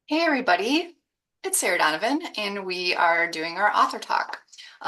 Hey everybody, it's Sarah Donovan, and we are doing our author talk,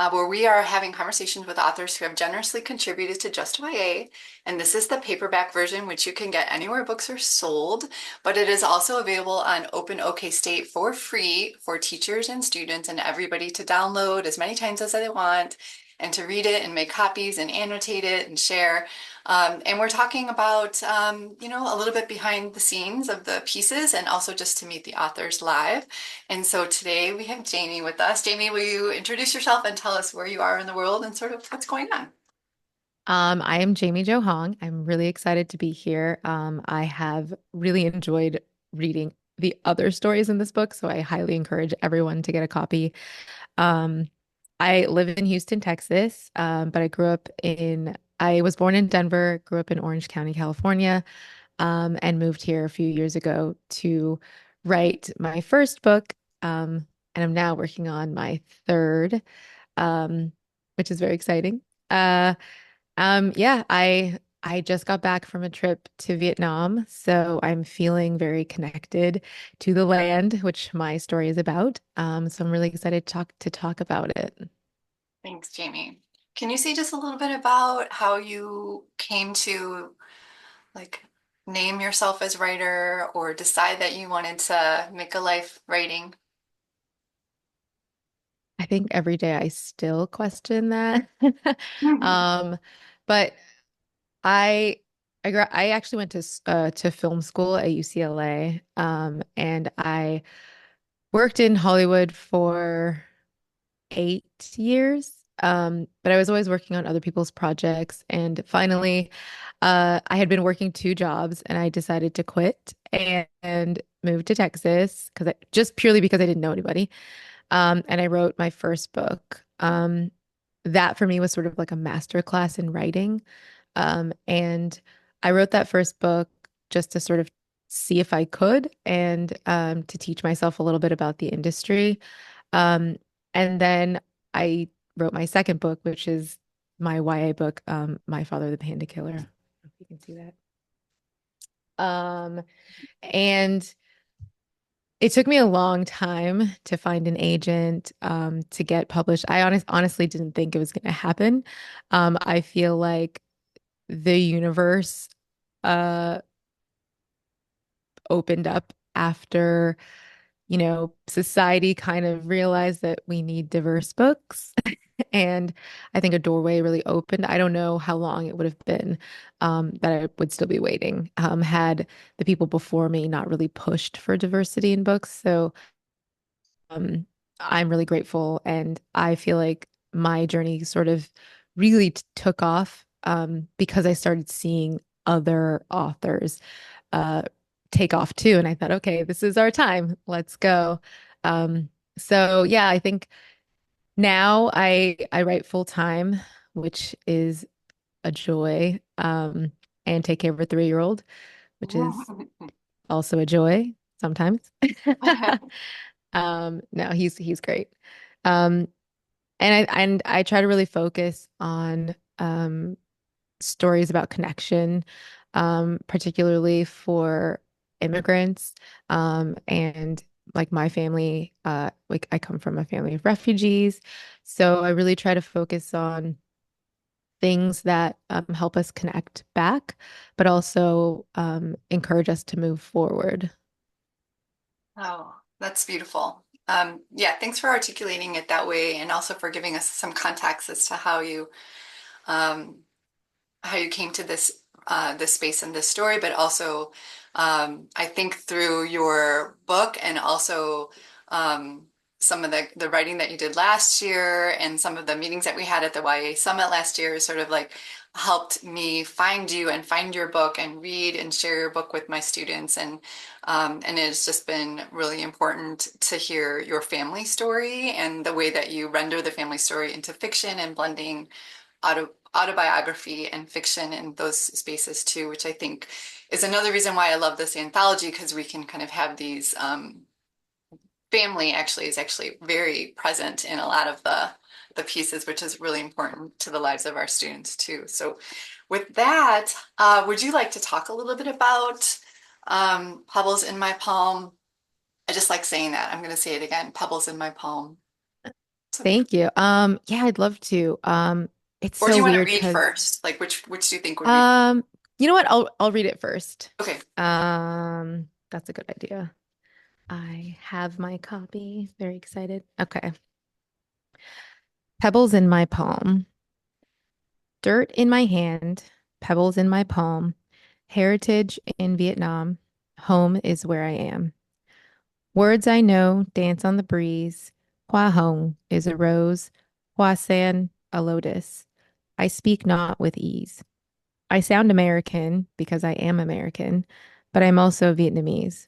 where we are having conversations with authors who have generously contributed to Just YA. And this is the paperback version, which you can get anywhere books are sold, but it is also available on Open OK State for free for teachers and students and everybody to download as many times as they want and to read it and make copies and annotate it and share. And we're talking about, a little bit behind the scenes of the pieces and also just to meet the authors live. And so today we have Jamie with us. Jamie, will you introduce yourself and tell us where you are in the world and sort of what's going on? I am Jamie Jo Hoang. I'm really excited to be here. I have really enjoyed reading the other stories in this book, so I highly encourage everyone to get a copy. Um, I live in Houston, Texas, but I was born in Denver, grew up in Orange County, California, and moved here a few years ago to write my first book. And I'm now working on my third, um, which is very exciting. Uh, yeah, I just got back from a trip to Vietnam, so I'm feeling very connected to the land, which my story is about. So I'm really excited to talk about it. Thanks, Jamie. Can you say just a little bit about how you came to like name yourself as writer or decide that you wanted to make a life writing? I think every day I still question that. Mhm. Um, but I I actually went to film school at UCLA, and I worked in Hollywood for 8 years. But I was always working on other people's projects. And finally, I had been working two jobs and I decided to quit and move to Texas just purely because I didn't know anybody. And I wrote my first book. That for me was sort of like a master class in writing. And I wrote that first book just to sort of see if I could and to teach myself a little bit about the industry. Um, and then I wrote my second book, which is my YA book, My Father the Panda Killer. I don't know if you can see that. And it took me a long time to find an agent, to get published. Honestly didn't think it was going to happen. I feel like the universe uh, opened up after, society kind of realized that we need diverse books. And I think a doorway really opened. I don't know how long it would have been that I would still be waiting, had the people before me not really pushed for diversity in books. So um, I'm really grateful. And I feel like my journey sort of really took off because I started seeing other authors uh, take off too. And I thought, okay, this is our time. Let's go. So yeah, I think now I write full time, which is a joy, and take care of a 3-year-old, which is also a joy sometimes. No, he's great. Um, and I try to really focus on stories about connection, particularly for immigrants. And like my family, like I come from a family of refugees. So I really try to focus on things that help us connect back, but also encourage us to move forward. Oh, that's beautiful. Yeah, thanks for articulating it that way and also for giving us some context as to um, how you came to this space and this story, but also I think through your book and also um, some of the writing that you did last year and some of the meetings that we had at the YA Summit last year sort of like helped me find you and find your book and read and share your book with my students and it's just been really important to hear your family story and the way that you render the family story into fiction and blending autobiography and fiction in those spaces too, which I think is another reason why I love this anthology because we can kind of have these family actually is actually very present in a lot of the pieces, which is really important to the lives of our students too. So with that, would you like to talk a little bit about Pebbles in My Palm I just like saying that. I'm going to say it again. Pebbles in my palm. So Thank beautiful. you. Yeah, I'd love to. It's Or do so you want to weird read because first? Like which do you think would be? um, you know what? I'll read it first. Okay. That's a good idea. I have my copy. Very excited. Okay. Pebbles in my palm. Dirt in my hand, pebbles in my palm. Heritage in Vietnam. Home is where I am. Words I know dance on the breeze. Hoa hồng is a rose. Hoa san, a lotus. I speak not with ease. I sound American because I am American, but I'm also Vietnamese.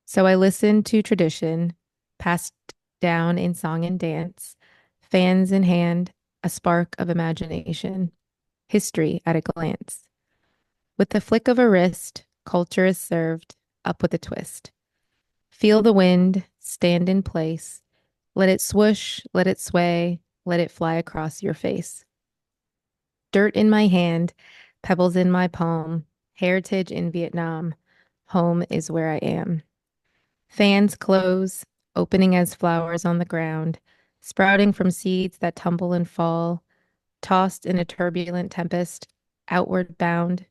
So I listen to tradition, passed down in song and dance, fans in hand, a spark of imagination, history at a glance. With the flick of a wrist, culture is served up with a twist. Feel the wind, stand in place. Let it swoosh, let it sway, let it fly across your face. Dirt in my hand, pebbles in my palm, heritage in Vietnam. Home is where I am. Fans close, opening as flowers on the ground, sprouting from seeds that tumble and fall, tossed in a turbulent tempest, outward bound,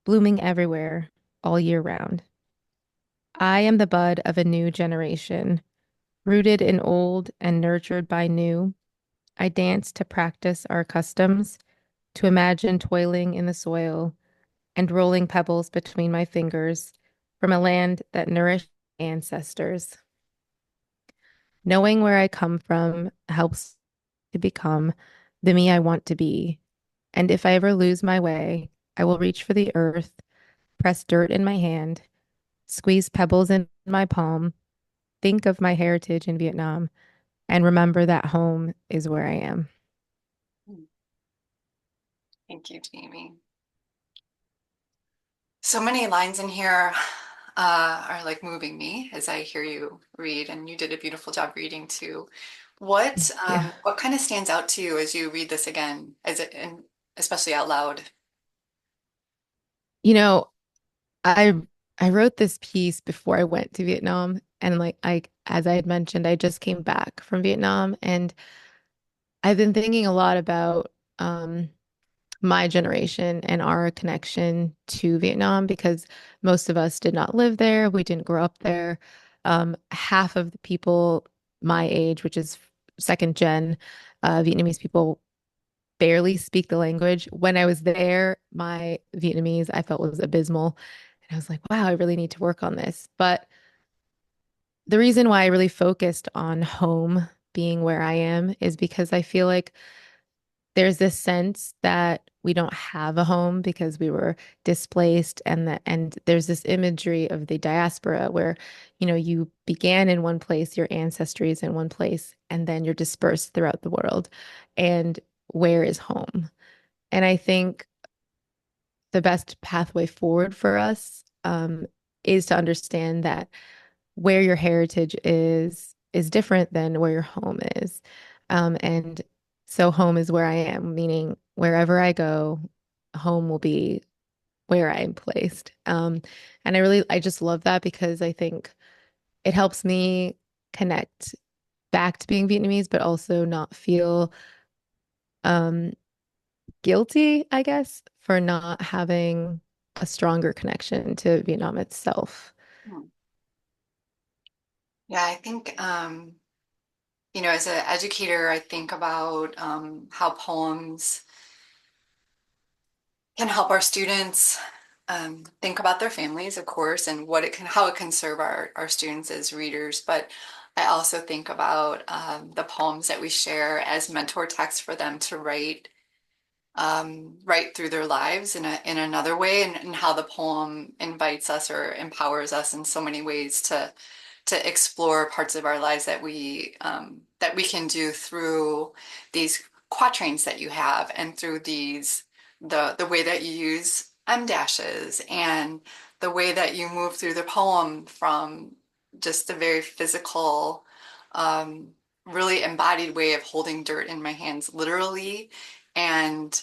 blooming everywhere, all year round. I am the bud of a new generation, rooted in old and nurtured by new. I dance to practice our customs, to imagine toiling in the soil and rolling pebbles between my fingers from a land that nourished ancestors. Knowing where I come from helps to become the me I want to be. And if I ever lose my way, I will reach for the earth, press dirt in my hand, squeeze pebbles in my palm, think of my heritage in Vietnam, and remember that home is where I am. Thank you, Jamie. So many lines in here are like moving me as I hear you read, and you did a beautiful job reading too. Thank you. What kind of stands out to you as you read this again, as it and especially out loud? You know, I I wrote this piece before I went to Vietnam and like I as I had mentioned, I just came back from Vietnam and I've been thinking a lot about my generation and our connection to Vietnam because most of us did not live there. We didn't grow up there. Half of the people my age, which is second gen Vietnamese people, barely speak the language. When I was there, my Vietnamese I felt was abysmal. And I was like, wow, I really need to work on this. But the reason why I really focused on home being where I am is because I feel like there's this sense that we don't have a home because we were displaced and there's this imagery of the diaspora where you began in one place, your ancestry is in one place, and then you're dispersed throughout the world. And where is home? And I think the best pathway forward for us is to understand that where your heritage is different than where your home is. And so home is where I am, meaning wherever I go, home will be where I am placed. And I just love that because I think it helps me connect back to being Vietnamese, but also not feel um, guilty, I guess, for not having a stronger connection to Vietnam itself. Hmm. Yeah, I think as an educator, I think about how poems can help our students think about their families, of course, and how it can serve our students as readers. But I also think about the poems that we share as mentor texts for them to write through their lives in another way, and how the poem invites us or empowers us in so many ways to explore parts of our lives that we can do through these quatrains that you have and through the way that you use em dashes and the way that you move through the poem from just a very physical, um, really embodied way of holding dirt in my hands, literally, and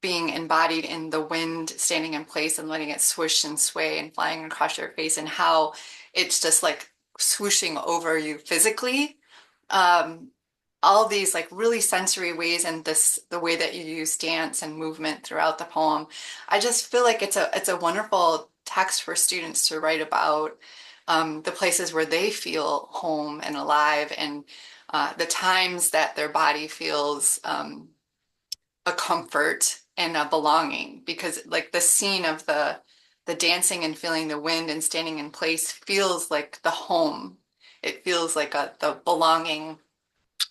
being embodied in the wind standing in place and letting it swoosh and sway and flying across your face, and how it's just like swooshing over you physically. Um, all these like really sensory ways and this the way that you use dance and movement throughout the poem. I just feel like it's a wonderful text for students to write about the places where they feel home and alive and the times that their body feels a comfort and a belonging because like the scene of the dancing and feeling the wind and standing in place feels like the home. It feels like the belonging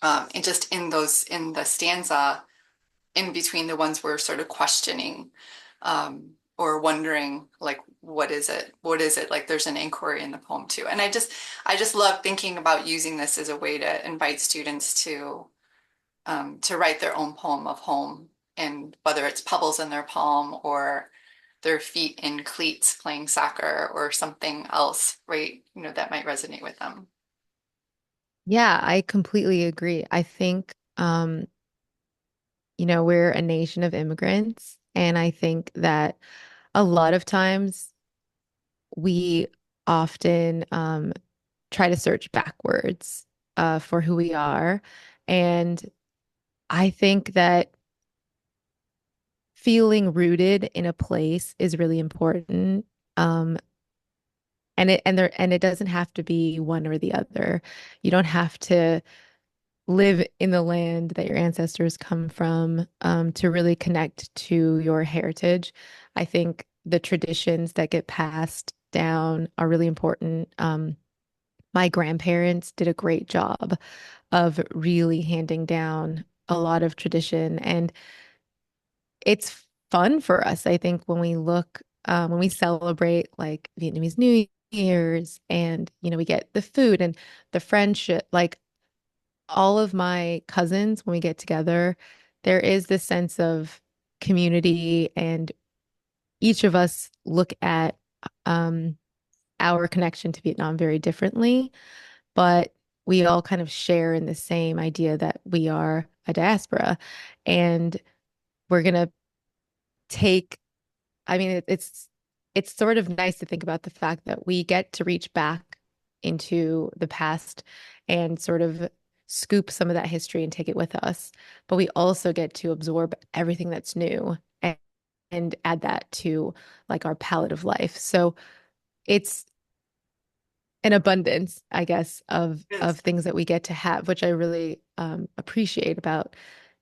and just in those in the stanza in between the ones we're sort of questioning or wondering like what is it like there's an inquiry in the poem too and I just love thinking about using this as a way to invite students to write their own poem of home and whether it's pebbles in their palm or their feet in cleats playing soccer or something else right you know that might resonate with them. Yeah, I completely agree. I think, we're a nation of immigrants, and I think that a lot of times we often try to search backwards for who we are. And I think that feeling rooted in a place is really important. Um, and it doesn't have to be one or the other. You don't have to live in the land that your ancestors come from to really connect to your heritage. I think the traditions that get passed down are really important. My grandparents did a great job of really handing down a lot of tradition, and it's fun for us. I think when we celebrate like Vietnamese New Year's, and we get the food and the friendship, like all of my cousins, when we get together, there is this sense of community, and each of us look at um, our connection to Vietnam very differently, but we all kind of share in the same idea that we are a diaspora, and we're gonna take. I mean, it's sort of nice to think about the fact that we get to reach back into the past and sort of scoop some of that history and take it with us. But we also get to absorb everything that's new and add that to like our palette of life. So it's an abundance, I guess, of things that we get to have, which I really appreciate about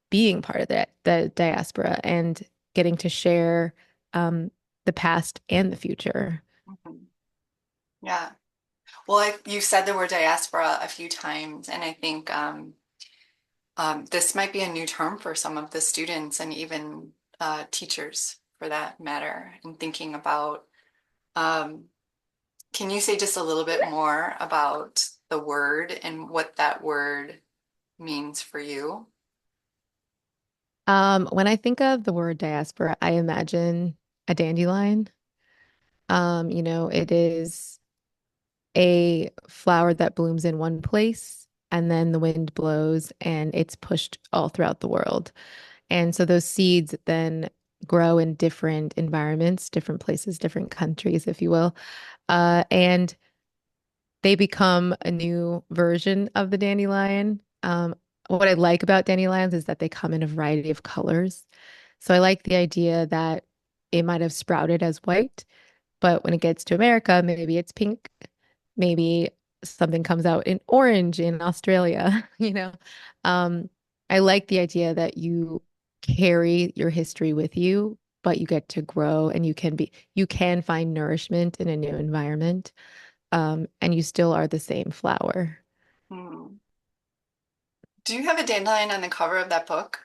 being part of the diaspora and getting to share um, the past and the future. Mhm. Yeah. Well, you said the word diaspora a few times, and I think this might be a new term for some of the students and even teachers for that matter, in thinking about, um, can you say just a little bit more about the word and what that word means for you? When I think of the word diaspora, I imagine a dandelion. It is a flower that blooms in one place and then the wind blows and it's pushed all throughout the world. And so those seeds then grow in different environments, different places, different countries, if you will. And they become a new version of the dandelion. What I like about dandelions is that they come in a variety of colors. So I like the idea that it might have sprouted as white, but when it gets to America, maybe it's pink. Maybe something comes out in orange in Australia, you know. Um, I like the idea that you carry your history with you, but you get to grow and you can find nourishment in a new environment. And you still are the same flower. Hmm. Do you have a dandelion on the cover of that book?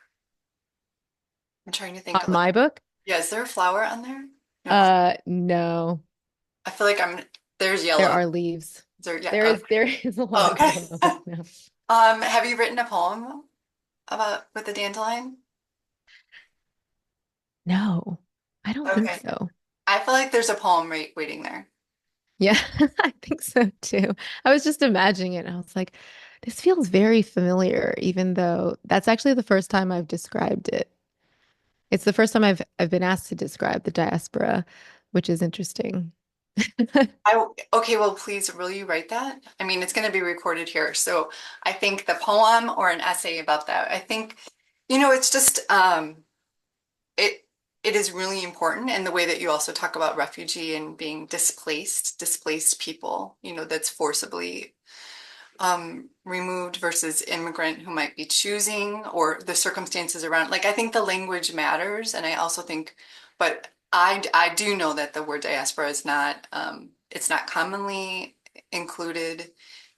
I'm trying to think On of like, my book, yeah, is there a flower on there? No. no, I feel like there's there yellow. are leaves. Is there, yeah, There okay. is there is a lot Oh, of okay. yellow now. Have you written a poem about with the dandelion? No, I don't think Okay. so. I feel like there's a poem waiting there. Yeah, I think so too. I was just imagining it and I was like, this feels very familiar, even though that's actually the first time I've described it. It's the first time I've been asked to describe the diaspora, which is interesting. Okay, well, please, will you write that? I mean, it's going to be recorded here. So I think the poem or an essay about that, I think, it's just, it, it is really important. And the way that you also talk about refugee and being displaced people, that's forcibly removed versus immigrant who might be choosing or the circumstances around. Like, I think the language matters. And I also think, but I do know that the word diaspora is not, it's not commonly included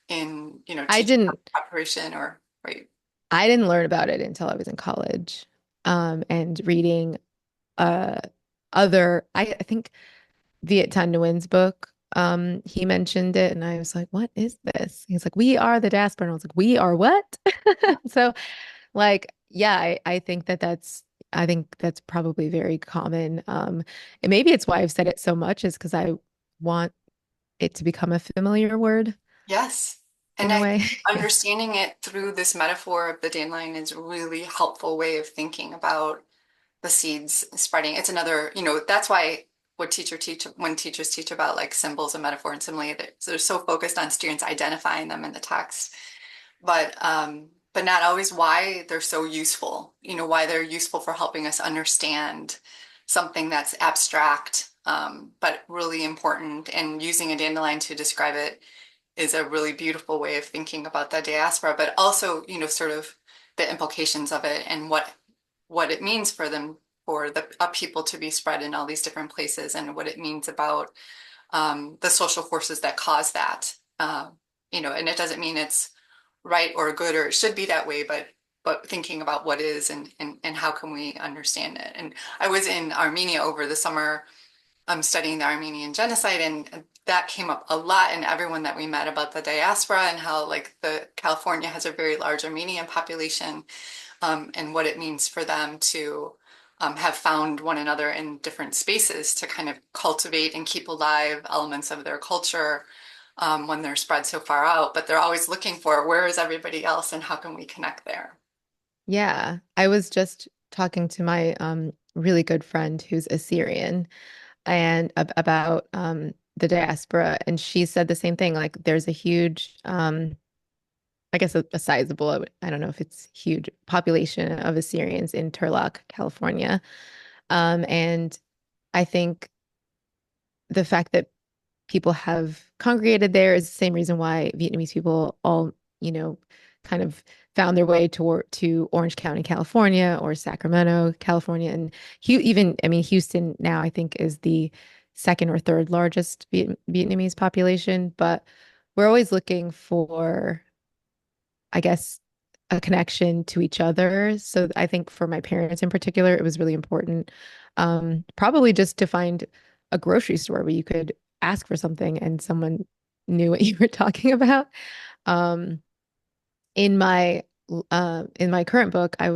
in, I teaching didn't preparation or, right. I didn't learn about it until I was in college. And reading uh I think Viet Thanh Nguyen's book, he mentioned it and I was like, what is this? He's like, we are the diaspora. And I was like, we are what? So like, yeah, I think that's probably very common. And maybe it's why I've said it so much is because I want it to become a familiar word Yes. in And a I way. think understanding it through this metaphor of the dandelion is a really helpful way of thinking about the seeds spreading. It's another, that's why when teachers teach about like symbols and metaphor and simile, they're so focused on students identifying them in the text, but not always why they're so useful, why they're useful for helping us understand something that's abstract, but really important. And using a dandelion to describe it is a really beautiful way of thinking about the diaspora, but also, sort of the implications of it and what it means for them, for the people to be spread in all these different places, and what it means about the social forces that cause that. And it doesn't mean it's right or good or it should be that way, but thinking about what is and how can we understand it. And I was in Armenia over the summer studying the Armenian genocide, and that came up a lot in everyone that we met about the diaspora and how like the California has a very large Armenian population, and what it means for them to have found one another in different spaces to kind of cultivate and keep alive elements of their culture when they're spread so far out. But they're always looking for where is everybody else and how can we connect there? Yeah, I was just talking to my really good friend who's Assyrian and about the diaspora, and she said the same thing. Like, there's a huge, I guess a sizable, I don't know if it's huge population of Assyrians in Turlock, California, and I think the fact that people have congregated there is the same reason why Vietnamese people all, you know, kind of found their way to Orange County, California, or Sacramento, California, and even, I mean, Houston now I think is the second or third largest Vietnamese population, but we're always looking for, I guess, a connection to each other. So I think for my parents in particular, it was really important, probably just to find a grocery store where you could ask for something and someone knew what you were talking about. Um, in my in my current book, I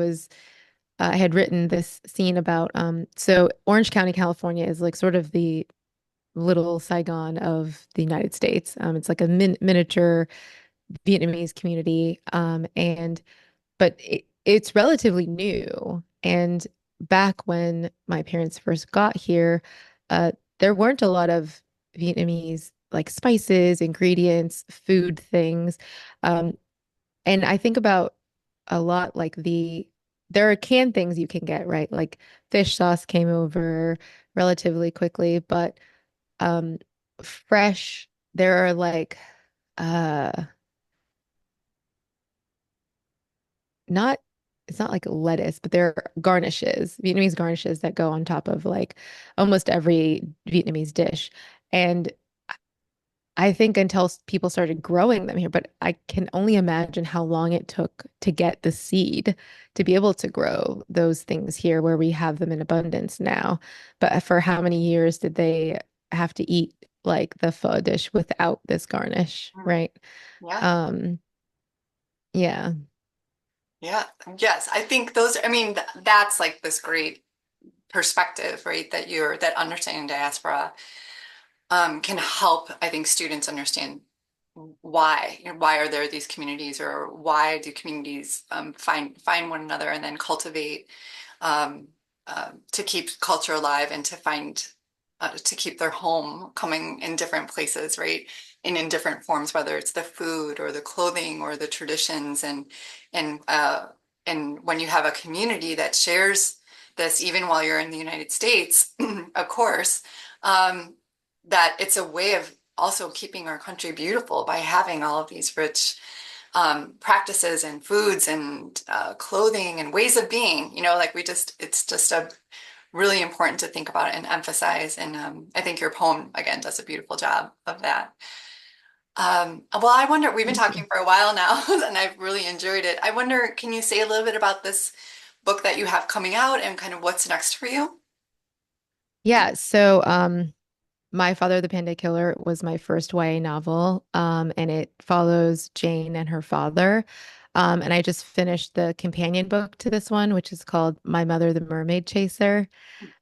had written this scene about so Orange County, California is like sort of the little Saigon of the United States. It's like a miniature Vietnamese community, and but it's relatively new. And back when my parents first got here, uh, there weren't a lot of Vietnamese like spices, ingredients, food things. Um, and I think about a lot like there are canned things you can get, right? Like fish sauce came over relatively quickly, but um, fresh, there are like uh not it's not like lettuce, but they're garnishes, Vietnamese garnishes that go on top of like almost every Vietnamese dish. And I think until people started growing them here, but I can only imagine how long it took to get the seed to be able to grow those things here where we have them in abundance now. But for how many years did they have to eat like the pho dish without this garnish, Mm. right? Yeah. Um, yeah. Yeah. Yes. I think I mean, that's like this great perspective, right? That understanding diaspora can help, I think, students understand why, why are there these communities, or why do communities find one another and then cultivate um, to keep culture alive and to find to keep their home coming in different places, right? And in different forms, whether it's the food or the clothing or the traditions, and and when you have a community that shares this, even while you're in the United States, of course, um, that it's a way of also keeping our country beautiful by having all of these rich practices and foods and clothing and ways of being, like it's just a really important to think about and emphasize. And I think your poem, again, does a beautiful job of that. Well, I wonder, we've been Thank talking you. for a while now, and I've really enjoyed it. I wonder, can you say a little bit about this book that you have coming out and kind of what's next for you? Yeah, so My Father the Panda Killer was my first YA novel, and it follows Jane and her father. And I just finished the companion book to this one, which is called My Mother the Mermaid Chaser.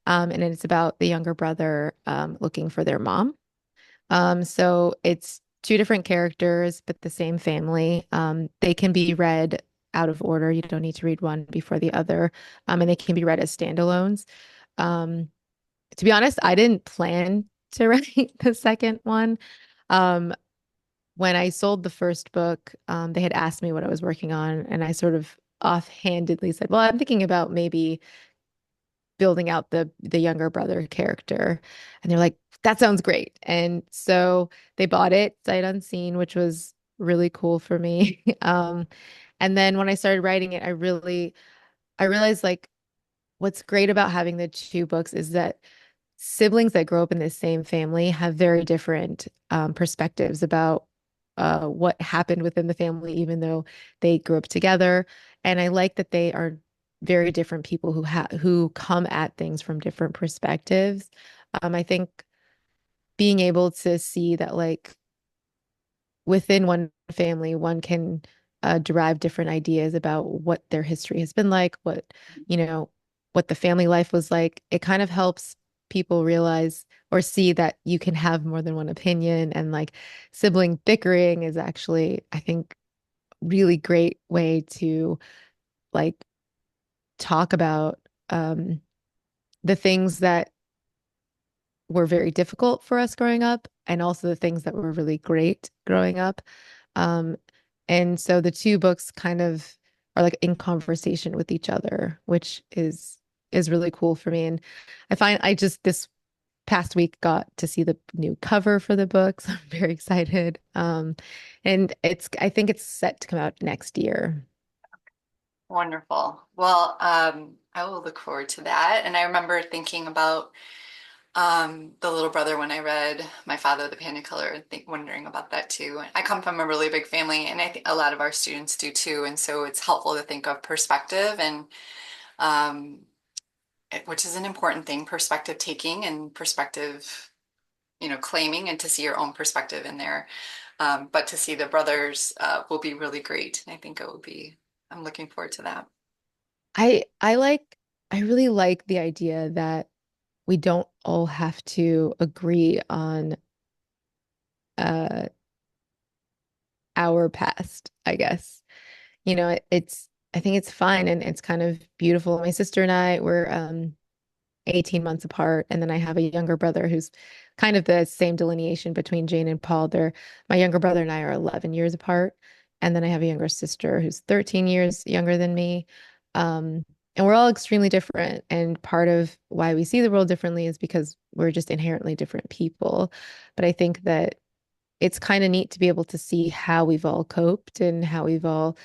And it's about the younger brother looking for their mom. So it's two different characters, but the same family. They can be read out of order. You don't need to read one before the other. And they can be read as standalones. Um, to be honest, I didn't plan to write the second one. Um, when I sold the first book, they had asked me what I was working on, and I sort of offhandedly said, "Well, I'm thinking about maybe building out the younger brother character." And they're like, "That sounds great." And so they bought it sight unseen, which was really cool for me. And then when I started writing it, I realized like what's great about having the two books is that siblings that grow up in the same family have very different perspectives about what happened within the family, even though they grew up together. And I like that they are very different people who come at things from different perspectives. I think being able to see that like within one family, one can derive different ideas about what their history has been like, you know, what the family life was like. It kind of helps people realize or see that you can have more than one opinion. And like sibling bickering is actually, I think, really great way to like talk about the things that were very difficult for us growing up and also the things that were really great growing up. Um, and so the two books kind of are like in conversation with each other, which is really cool for me. And I just this past week got to see the new cover for the books. I'm very excited. And I think it's set to come out next year. Wonderful. Well, I will look forward to that. And I remember thinking about the little brother when I read My Father the Panda Killer, wondering about that too. I come from a really big family, and I think a lot of our students do too. And so it's helpful to think of perspective and um, which is an important thing, perspective taking and perspective, claiming, and to see your own perspective in there. But to see the brothers will be really great. I think it will be. I'm looking forward to that. I I like I really like the idea that we don't all have to agree on uh our past, I guess. I think it's fine and it's kind of beautiful. My sister and I were 18 months apart, and then I have a younger brother who's kind of the same delineation between Jane and Paul. My younger brother and I are 11 years apart, and then I have a younger sister who's 13 years younger than me. And we're all extremely different, and part of why we see the world differently is because we're just inherently different people. But I think that it's kind of neat to be able to see how we've all coped and how we've all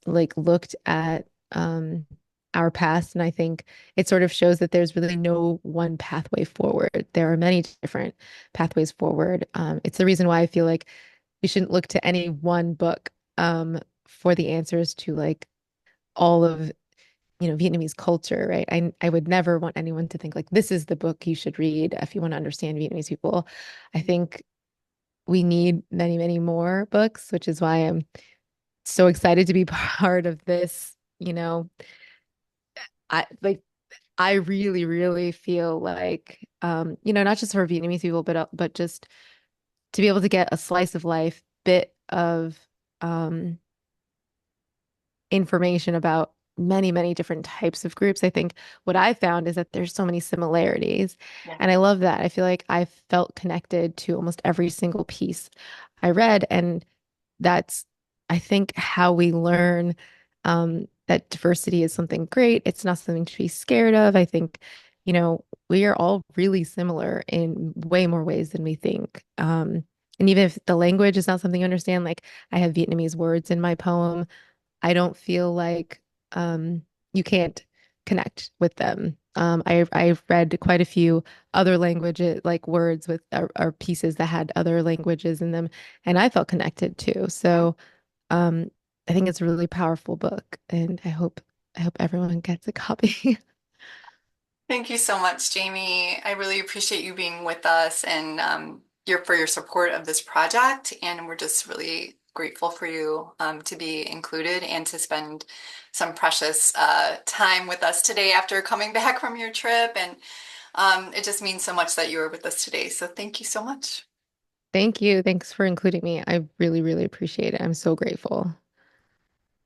like looked at our past. And I think it sort of shows that there's really no one pathway forward. There are many different pathways forward. It's the reason why I feel like we shouldn't look to any one book for the answers to like all of Vietnamese culture, right? I would never want anyone to think like this is the book you should read if you want to understand Vietnamese people. I think we need many, many more books, which is why I'm so excited to be part of this. I like I really, really feel like not just for Vietnamese people, but just to be able to get a slice of life, bit of um information about many, many different types of groups. I think what I found is that there's so many similarities. Yeah. And I love that. I feel like I felt connected to almost every single piece I read. And that's, I think, how we learn that diversity is something great. It's not something to be scared of. I think, we are all really similar in way more ways than we think. And even if the language is not something you understand, like I have Vietnamese words in my poem, I don't feel like you can't connect with them. I've read quite a few other languages, like words with or pieces that had other languages in them, and I felt connected too. So um, I think it's a really powerful book, and I hope everyone gets a copy. Thank you so much, Jamie. I really appreciate you being with us and your support of this project. And we're just really grateful for you to be included and to spend some precious time with us today after coming back from your trip. And it just means so much that you were with us today. So thank you so much. Thank you. Thanks for including me. I really, really appreciate it. I'm so grateful.